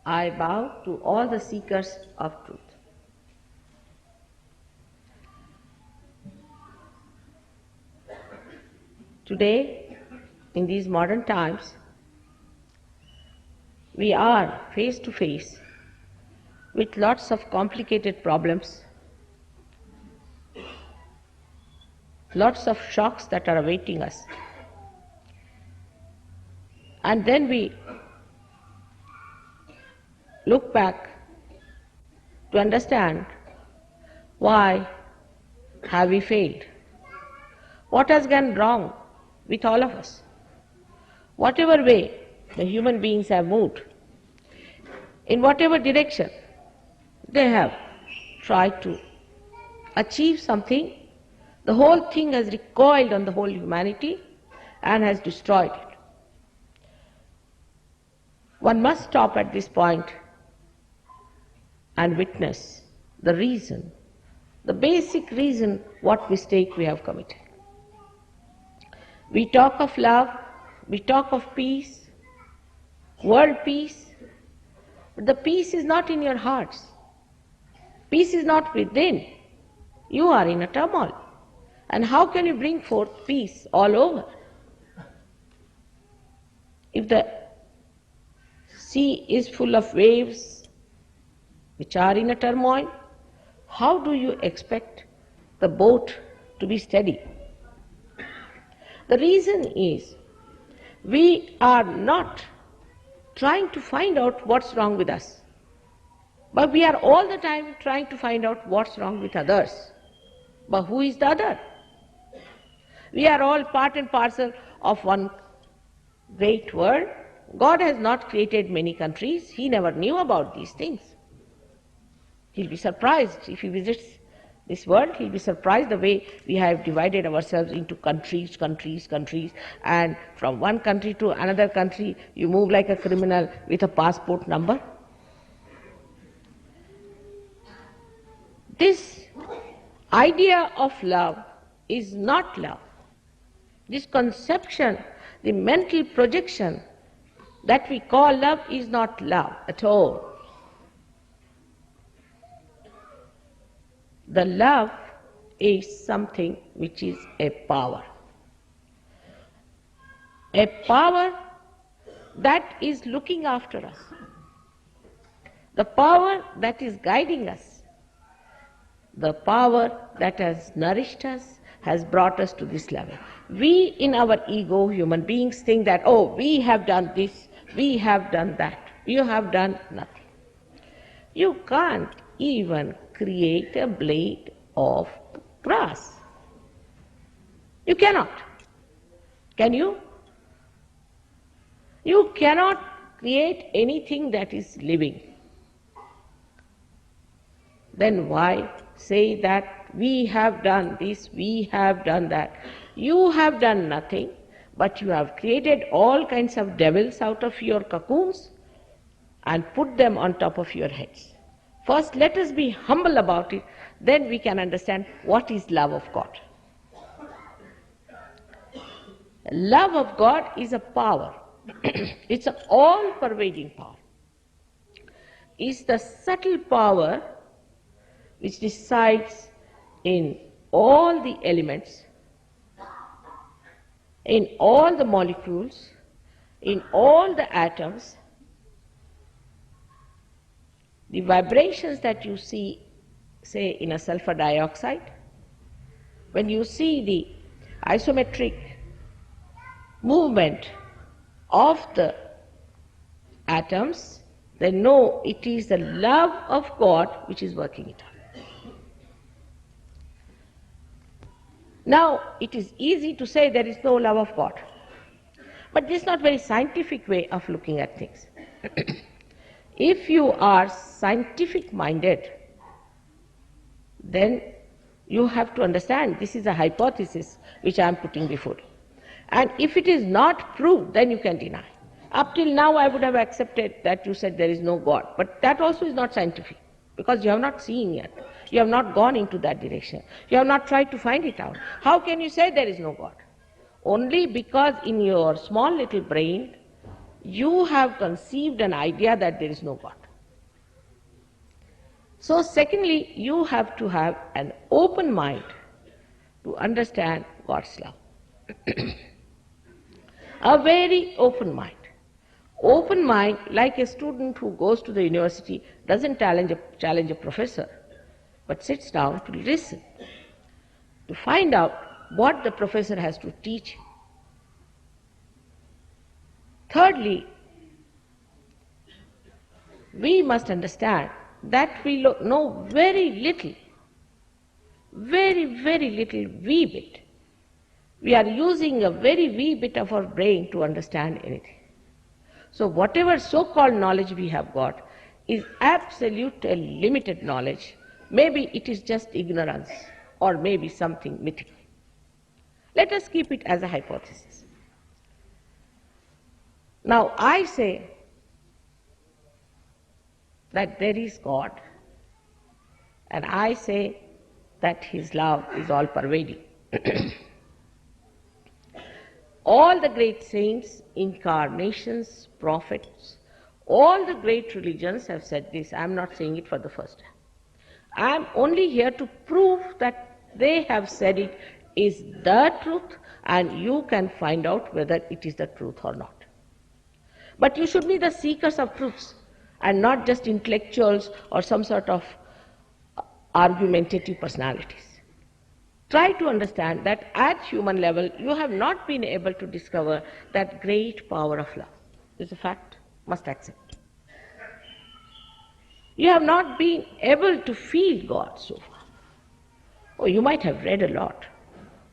I bow to all the seekers of truth. Today, in these modern times, we are face to face with lots of complicated problems, lots of shocks that are awaiting us. And then we look back to understand why have we failed? What has gone wrong with all of us? Whatever way the human beings have moved, in whatever direction they have tried to achieve something, the whole thing has recoiled on the whole humanity and has destroyed it. One must stop at this point and witness the reason, the basic reason what mistake we have committed. We talk of love, we talk of peace, world peace, but the peace is not in your hearts. Peace is not within. You are in a turmoil. And how can you bring forth peace all over? If the sea is full of waves which are in a turmoil, how do you expect the boat to be steady? The reason is we are not trying to find out what's wrong with us, but we are all the time trying to find out what's wrong with others. But who is the other? We are all part and parcel of one great world. God has not created many countries. He never knew about these things. He'll be surprised if he visits this world. He'll be surprised the way we have divided ourselves into countries, and from one country to another country you move like a criminal with a passport number. This idea of love is not love. This conception, the mental projection that we call love is not love at all. The love is something which is a power. A power that is looking after us. The power that is guiding us. The power that has nourished us, has brought us to this level. We in our ego, human beings, think that, oh, we have done this, we have done that. You have done nothing. You can't even create a blade of grass. You cannot. Can you? You cannot create anything that is living. Then why say that we have done this, we have done that? You have done nothing, but you have created all kinds of devils out of your cocoons and put them on top of your heads. First, let us be humble about it, then we can understand what is love of God. Love of God is a power. It's an all-pervading power. It's the subtle power which decides in all the elements, in all the molecules, in all the atoms. The vibrations that you see, say, in a sulfur dioxide, when you see the isometric movement of the atoms, then know it is the love of God which is working it out. Now, it is easy to say there is no love of God, but this is not a very scientific way of looking at things. If you are scientific-minded, then you have to understand this is a hypothesis which I am putting before you. And if it is not proved, then you can deny. Up till now I would have accepted that you said there is no God, but that also is not scientific, because you have not seen yet. You have not gone into that direction. You have not tried to find it out. How can you say there is no God? Only because in your small little brain you have conceived an idea that there is no God. So secondly, you have to have an open mind to understand God's love. A very open mind. Open mind, like a student who goes to the university, doesn't challenge a professor, but sits down to listen, to find out what the professor has to teach. Thirdly, we must understand that we know very little, very little wee bit. We are using a very wee bit of our brain to understand anything. So whatever so-called knowledge we have got is absolute limited knowledge. Maybe it is just ignorance or maybe something mythical. Let us keep it as a hypothesis. Now I say that there is God, and I say that His love is all pervading. All the great saints, incarnations, prophets, all the great religions have said this. I am not saying it for the first time. I am only here to prove that they have said it is the truth, and you can find out whether it is the truth or not. But you should be the seekers of truths and not just intellectuals or some sort of argumentative personalities. Try to understand that at human level you have not been able to discover that great power of love. It's a fact, must accept. You have not been able to feel God so far. Oh, you might have read a lot,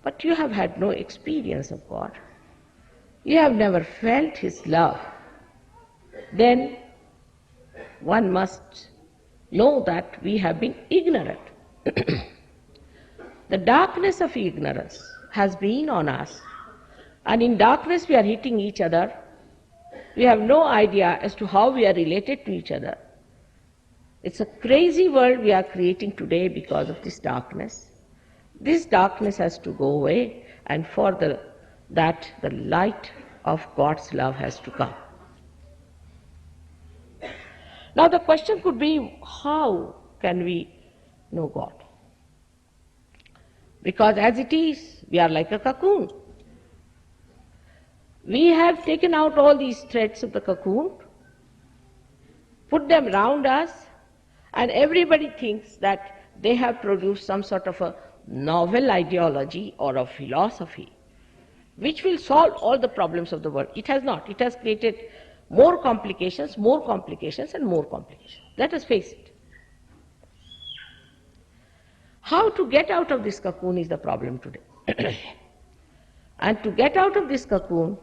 but you have had no experience of God. You have never felt His love. Then one must know that we have been ignorant. The darkness of ignorance has been on us, and in darkness we are hitting each other. We have no idea as to how we are related to each other. It's a crazy world we are creating today because of this darkness. This darkness has to go away, and for that the light of God's love has to come. Now the question could be, how can we know God? Because as it is, we are like a cocoon. We have taken out all these threads of the cocoon, put them round us, and everybody thinks that they have produced some sort of a novel ideology or a philosophy which will solve all the problems of the world. It has not. It has created more complications, and more complications. Let us face it. How to get out of this cocoon is the problem today. And to get out of this cocoon,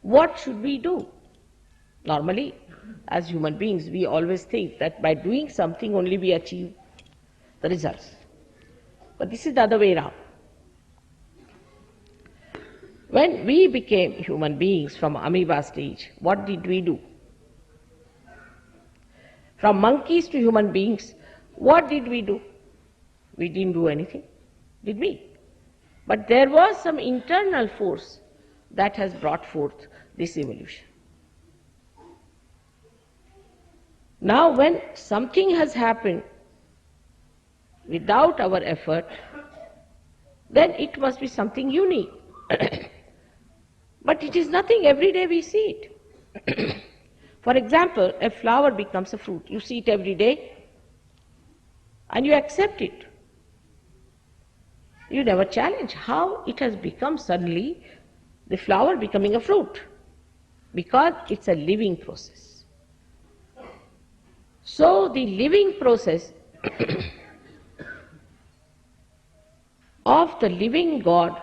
what should we do? Normally, as human beings, we always think that by doing something only we achieve the results. But this is the other way around. When we became human beings from amoeba stage, what did we do? From monkeys to human beings, what did we do? We didn't do anything, did we? But there was some internal force that has brought forth this evolution. Now when something has happened without our effort, then it must be something unique. But it is nothing, every day we see it. For example, a flower becomes a fruit. You see it every day and you accept it. You never challenge how it has become suddenly the flower becoming a fruit, because it's a living process. So the living process of the living God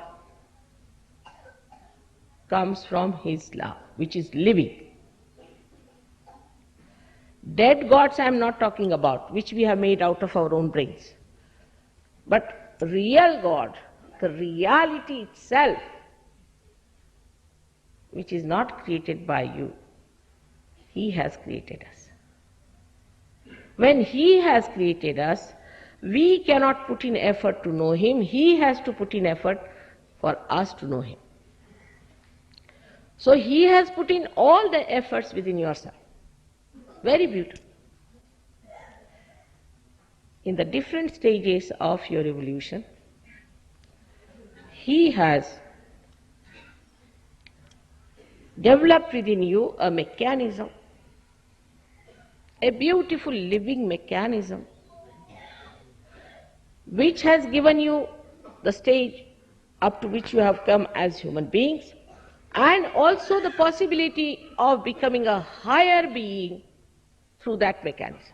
comes from His love, which is living. Dead gods I am not talking about, which we have made out of our own brains. But real God, the reality itself, which is not created by you, He has created us. When He has created us, we cannot put in effort to know Him. He has to put in effort for us to know Him. So he has put in all the efforts within yourself. Very beautiful. In the different stages of your evolution, he has developed within you a mechanism, a beautiful living mechanism, which has given you the stage up to which you have come as human beings, and also the possibility of becoming a higher being through that mechanism.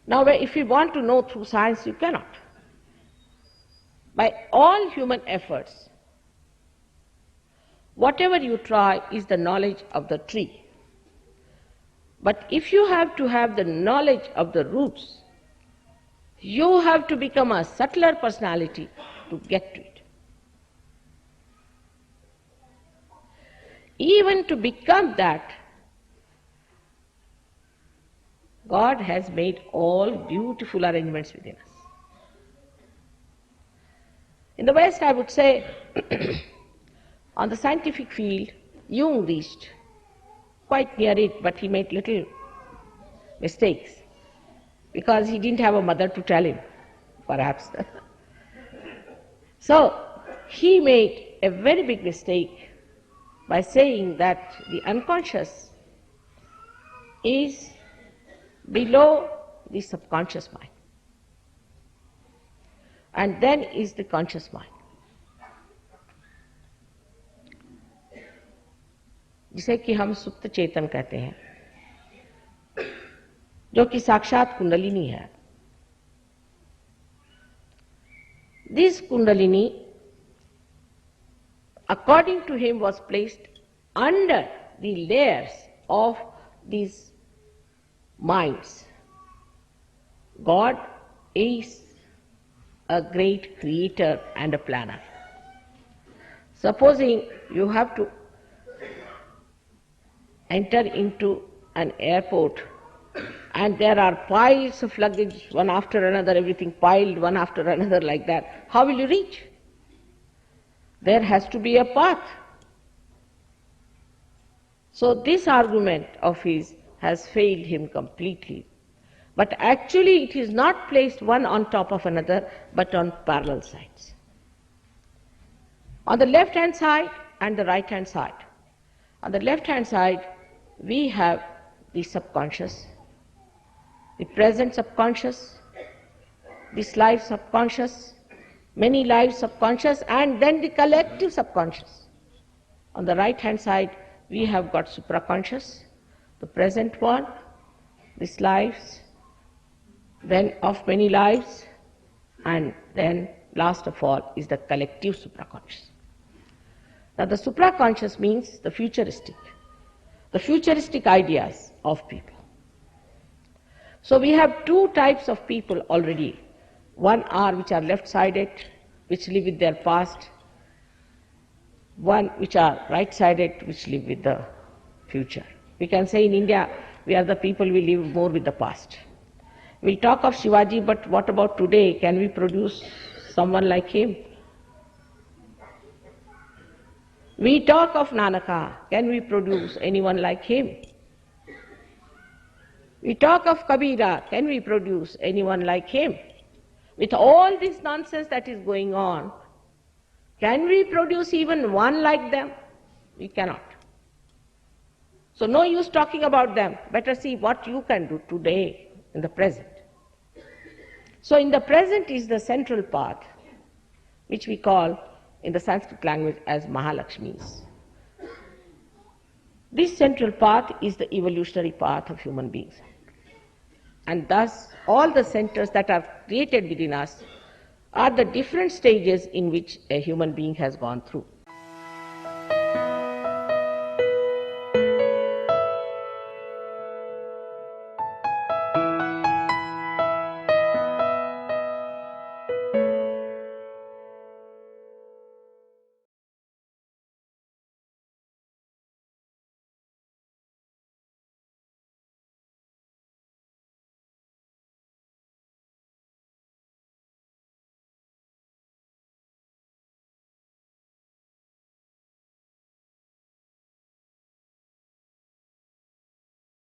Now, if you want to know through science, you cannot. By all human efforts, whatever you try is the knowledge of the tree. But if you have to have the knowledge of the roots, you have to become a subtler personality to get to it. Even to become that, God has made all beautiful arrangements within us. In the West, I would say, on the scientific field, Jung reached quite near it, but he made little mistakes because he didn't have a mother to tell him, perhaps. So he made a very big mistake by saying that the unconscious is below the subconscious mind, and then is the conscious mind. जिसे कि हम सुप्त चेतन कहते हैं, जो कि साक्षात कुंडलिनी है. This Kundalini, according to him, was placed under the layers of these minds. God is a great creator and a planner. Supposing you have to enter into an airport and there are piles of luggage, one after another, everything piled one after another like that, how will you reach? There has to be a path. So this argument of his has failed him completely. But actually it is not placed one on top of another, but on parallel sides. On the left hand side and the right hand side. On the left hand side, we have the subconscious, the present subconscious, this life subconscious, many lives subconscious, and then the collective subconscious. On the right hand side, we have got supraconscious, the present one, this lives, then of many lives, and then last of all is the collective supraconscious. Now the supraconscious means the futuristic ideas of people. So we have two types of people already. One are which are left-sided, which live with their past. One which are right-sided, which live with the future. We can say in India, we are the people who live more with the past. We'll talk of Shivaji, but what about today? Can we produce someone like him? We talk of Nanaka. Can we produce anyone like him? We talk of Kabira. Can we produce anyone like him? With all this nonsense that is going on, can we produce even one like them? We cannot. So no use talking about them. Better see what you can do today, in the present. So in the present is the central path, which we call in the Sanskrit language as Mahalakshmis. This central path is the evolutionary path of human beings. And thus all the centers that are created within us are the different stages in which a human being has gone through.